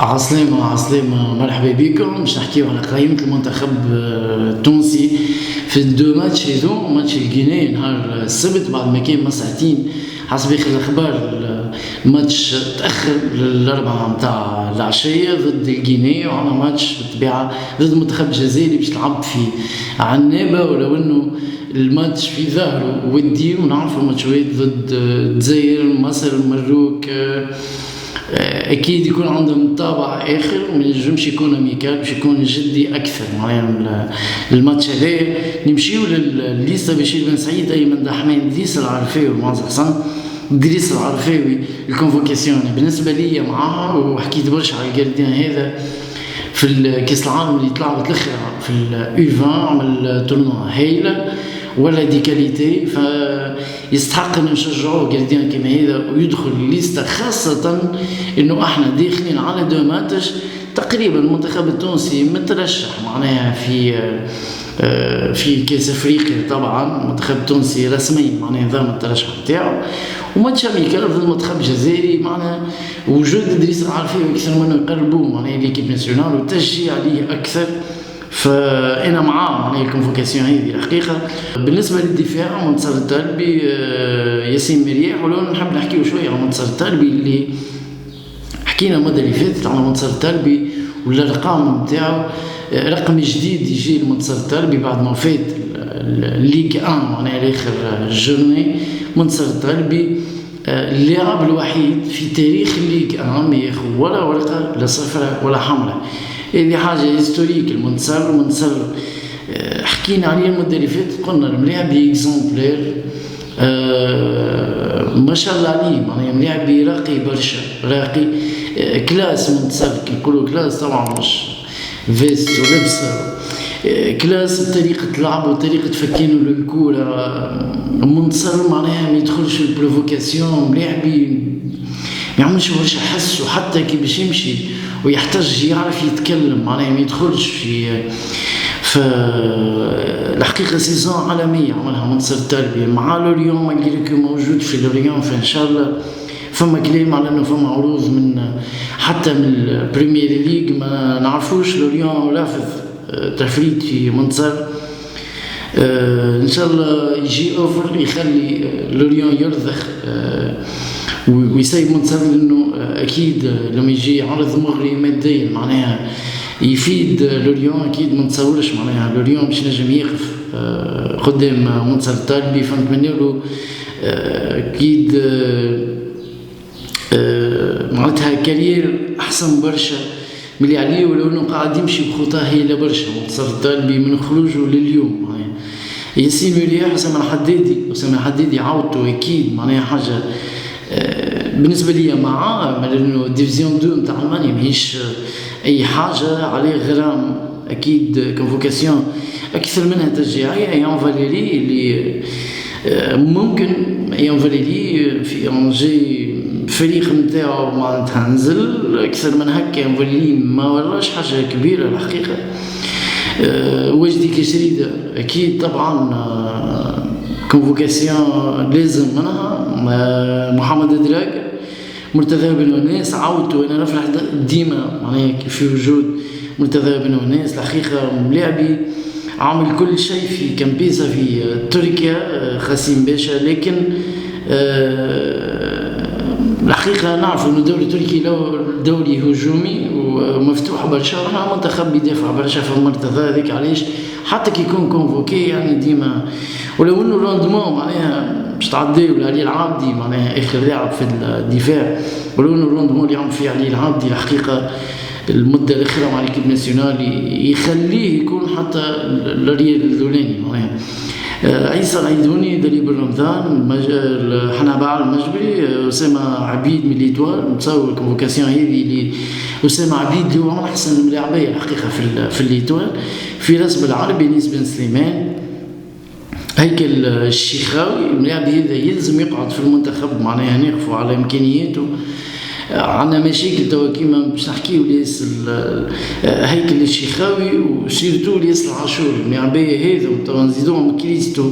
عسلامة مرحبا بكم. باش نحكيو على قائمة المنتخب التونسي في الدو ماتش هذو. ماتش الجيني نهار السبت بعد ما كان من ساعتين حسب اخر الاخبار الماتش تاخر للاربعة متاع العشية ضد الجيني، وعنا ماتش بالطبيعة ضد المنتخب الجزائري باش تلعب في عنابة، ولو انه الماتش في ظاهره ودي ونعرفوا ماتشات ضد الجزائر مصر المروك اكيد يكون عندهم طابع اخر وما ينجمش يكون اميكال، باش يكون جدي اكثر. معناها الماتش هذا نمشيو للليسته: بشير بن سعيد، ايمن دحمان، ادريس العرفاوي، معز حسن. ادريس العرفاوي الكونفوكاسيون بالنسبه لي معاها، وحكيت برشا على الجارديان هذا في الكاس العالم اللي تلعبت الاخرى في الU20، عمل تورنوا هايله ولا دي كاليتي، فيستحق ان نشجعوه جارديان كما هذا ويدخل الليسته، خاصه انه احنا داخلين على دو ماتش تقريبا. المنتخب التونسي مترشح معناها في كاس افريقيا، طبعا المنتخب التونسي رسميا معناها نظام الترشح نتاعو، وماتش اميكال ضد المنتخب الجزائري. معناها وجود ادريس العرفاوي اكثر منه يقربوه معناها ليكيب ناسيونال وتشجيع عليه اكثر، فانا معاه معناها الكونفوكاسيون هذه الحقيقه. بالنسبه للدفاع منتصر التربي، ياسين مرياح، ولو نحب نحكيو شويه على منتصر التربي اللي حكينا المده اللي فاتت على منتصر التربي والارقام نتاعو. رقم جديد يجي لمنتصر التربي بعد ما فات الليغ 1 معناها اخر جورني. منتصر التربي اللاعب الوحيد في تاريخ الليغ 1 ما ياخذ ولا ورقه لا صفراء ولا حمراء. هذه حاجه هيستوريك. المنتصر حكينا عليه المده اللي فاتت، قلنا الملاعب اكزومبلير ما شاء الله عليه، معناها ملاعب راقي برشا، راقي كلاس. منتصر كي نقولوا كلاس طبعا مش فيست ولبس، كلاس بطريقه لعبه وطريقه تفكينه للكوره. منتصر معناها ما يدخلش في البروفوكاسيون، ملاعبي ما يعملش برشا حس، وحتى كي باش يمشي ويحتاج يعرف يتكلم معناها ما يدخلش في الحقيقه. سيزون عالميه عملها منتصر التربيه مع لوريون، مالغري موجود في لوريون، فان شاء الله فما كلام على انه فما عروض من حتى من البريمير ليج، ما نعرفوش لوريون رافض تفريط في منتصر. ان شاء الله يجي اوفر يخلي لوريون يرضخ ويسيب منتصر، لانه اكيد لما يجي عرض مغري ماديا معناها يفيد لوريون. اكيد ما نتصورش معناها لوريون باش نجم يقف قدام منتصر التربي، فنتمنى له اكيد معناتها كارير احسن برشا من اللي عليه، ولو انه قاعد يمشي بخطاه هايله برشا منتصر التربي من خروجه لليوم. معناها ياسين مرياح وسام الحديدي عودته اكيد معناها حاجه بالنسبه لي معاه، لانه ديفيزيون 2 نتاع المانيا ماهيش اي حاجه عليه غرام، اكيد كونفوكاسيون اكثر منها تشجيعيه. ايام فاليري اللي ممكن ايام فاليري في انجي فريق نتاعو معناتها نزل اكثر من هكا. ايام فاليري ما وراش حاجه كبيره الحقيقه. وجدي كشريده اكيد طبعا كونفوكاسيون لازم منها. محمد دراك، مرتضى بن وناس عودته، انا نفرح ديما معناها في وجود مرتضى بن وناس. الحقيقه ملاعبي عامل كل شيء في كامبيزا في تركيا، خاسين باشا، لكن الحقيقه نعرف انه الدوري التركي دوري هجومي ومفتوح برشا، وحنا منتخب يدافع برشا في مرتضى. هذيك علاش حتى كي يكون كونفوكي يعني ديما، ولو انه روندمون معناها باش تعدي ولا علي العابدي معناها اخر لاعب في الدفاع، ولو انه روندمون اللي عم فيه علي العابدي الحقيقه المده الاخيره مع ليكيب ناسيونال يخليه يكون حتى الريال الاولاني. معناها عيسى العيدوني، دليل رمضان، حنابال المجبري، اسامه عبيد من ليتوال. نتصور الكونفوكاسيون هذه اللي اسامه عبيد اللي هو من احسن الملاعبيه الحقيقه في الليتوال. فراس بالعربي، نيس بن سليمان، هيكل الشيخاوي. الملاعب هذا يلزم يقعد في المنتخب معناها نقفوا على امكانياته. عندنا مشاكل توا كيما باش نحكيو لياس هيكل الشيخاوي وسيرتو لياس العاشور. الملاعبيه هذا توا نزيدوهم كريستو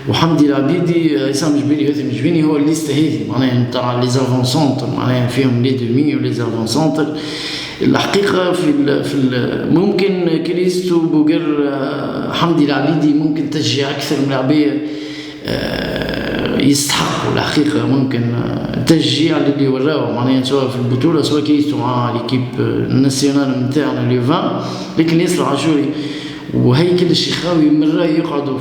وحمدي العبيدي، عصام جبيري، هذا مجبيني هو الليسته هذه معناها نتاع لي زافون سونتر، معناها فيهم لي دومي ولي زافون سونتر. الحقيقة ممكن كريستو بوغر حمدي العبيدي ممكن تشجيع أكثر من لاعبية يستحقوا الحقيقة، ممكن تشجيع اللي وراو معناها سواء في البطولة سواء كريستو مع ليكيب الناسيونال نتاعنا اليوفان. لكن ياسر العاشوري وهيكل الشيخاوي مرة يقعدوا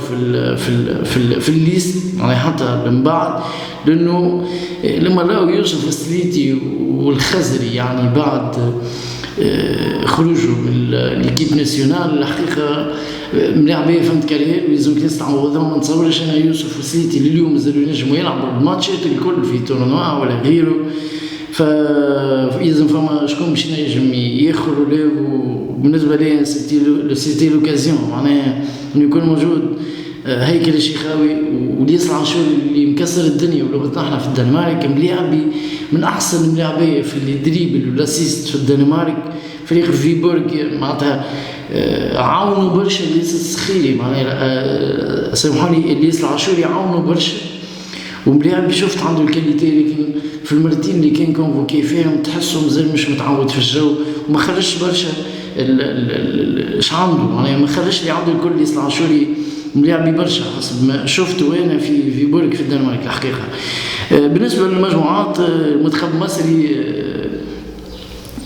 في الليست يعني حتى من بعد، لأنه لما رأوا يوسف السليتي والخزري يعني بعد خروجه من الكيب ناسيونال الحقيقة ملاعبية فهمت كارير ويزم كاس تعوضهم. ما نتصورش أنا يوسف السليتي اللي اليوم مازالوا ينجموا يلعبوا الماتشات الكل في تورنوا ولا غيره، فإذا فما شكون باش ينجم ياخذ له. وبالنسبة لي سيتي لوكازيون معناها إنه يكون موجود هيكل الشيخاوي وليس العاشوري اللي مكسر الدنيا ولغتنا احنا في الدنمارك، ملاعبي من أحسن الملاعبية في الدريبل والأسيست في الدنمارك. فريق فيبورغ معناتها عاونوا برشا الياس السخيري معناها سامحوني الياس العاشوري عاونوا برشا وملاعب شفت عنده الكاليتي. لكن في المرتين اللي كان كونفوكي فيهم تحسه مازال مش متعود في الجو وما خرجش برشا اش عنده معناها ما خرجش اللي عنده الكل. الياس العاشوري ملاعبي برشا حسب ما شفته انا في فيبورغ في الدنمارك الحقيقه. بالنسبه للمجموعات المنتخب المصري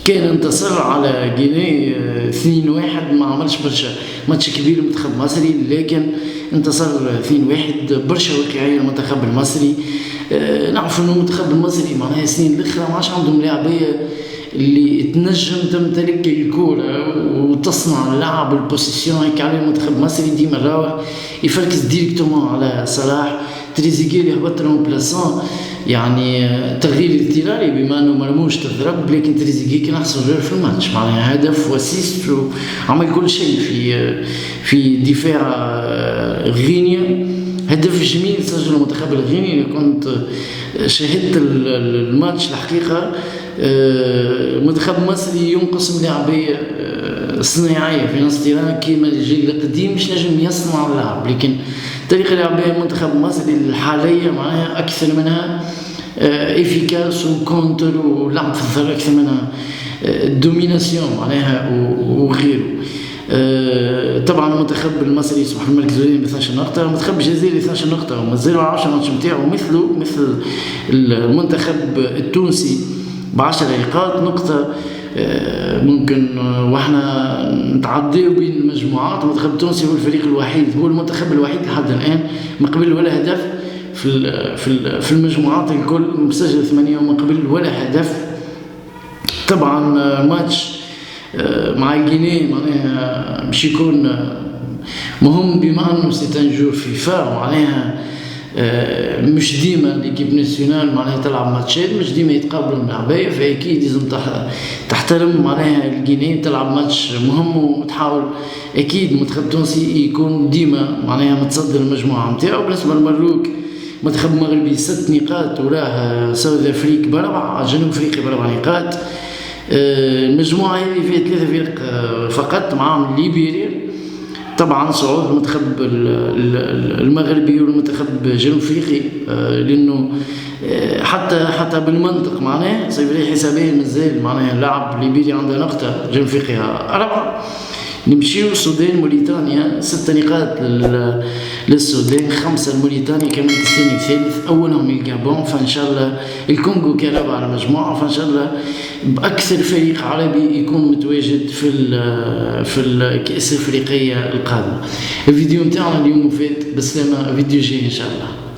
كان انتصر على غينيا 2-1، ما عملش برشا ماتش كبير المنتخب المصري لكن انتصر 2-1 برشا واقعيه المنتخب المصري. نعرف انه المنتخب المصري معناها السنين الاخرى ما عادش عندهم لاعبيه اللي تنجم تمتلك الكوره وتصنع اللعب البوزيسيون هيك على المنتخب المصري. ديما راوح يفركز ديريكتومون على صلاح، تريزيجيه اللي هبط لهم بلاسون يعني تغيير اضطراري بما انه مرموش تضرب، لكن تريزيجيه كان احسن جول في الماتش معناها هدف واسيست وعمل كل شيء في دفاع غينيا. هدف جميل سجل المنتخب الغيني. كنت شاهدت الماتش الحقيقه المنتخب المصري ينقص لاعبيه صناعيه في نص تيران كيما الجيل القديم مش نجم يصنع اللعب، لكن طريقه لعبيه المنتخب المصري الحاليه معناها اكثر منها افيكاس وكونتر ولعب في الظهر اكثر منها دوميناسيون معناها وغيره. طبعا المنتخب المصري يصبح المركز الثاني ب 12 نقطة، المنتخب الجزائري 12 نقطة ومازالوا 10 ماتش نتاعو مثل المنتخب التونسي ب 10 نقاط نقطة. ممكن واحنا نتعديو بين المجموعات. المنتخب التونسي هو الفريق الوحيد هو المنتخب الوحيد لحد الآن ما قبل ولا هدف في المجموعات الكل، مسجل 8 وما قبل ولا هدف. طبعا ماتش مع الجيني معناها مش يكون مهم بما انه سيتنجور فيفا معناها مش ديما ليكيب ناسيونال معناها تلعب ماتشات، مش ديما يتقابلوا اللاعبيه، فاكيد لازم تحترم معناها الجيني تلعب ماتش مهم وتحاول اكيد المنتخب التونسي يكون ديما معناها متصدر المجموعه نتاعو. بالنسبه للمغرب المنتخب المغربي 6 نقاط وراه ساوث افريقيا ب4 جنوب افريقيا ب4 نقاط. المجموعه هذه فيها 3 فرق فقط معاهم ليبيريا. طبعا صعود المنتخب المغربي والمنتخب الجنوب افريقي لانه حتى بالمنطق معناه سيفري حسابيا مازال معناها لاعب ليبيريا عندها نقطه جنوب افريقيا 4. نمشيو السودان موريتانيا 6 نقاط للسودان 5 لموريتانيا كمان الثاني الثالث، اولهم الجابون. فان شاء الله الكونغو كرابع على مجموعه، فان شاء الله باكثر فريق عربي يكون متواجد في الكأس الافريقيه القادمه. الفيديو نتاعنا اليوم مفيد، بسلامه، فيديو جاي ان شاء الله.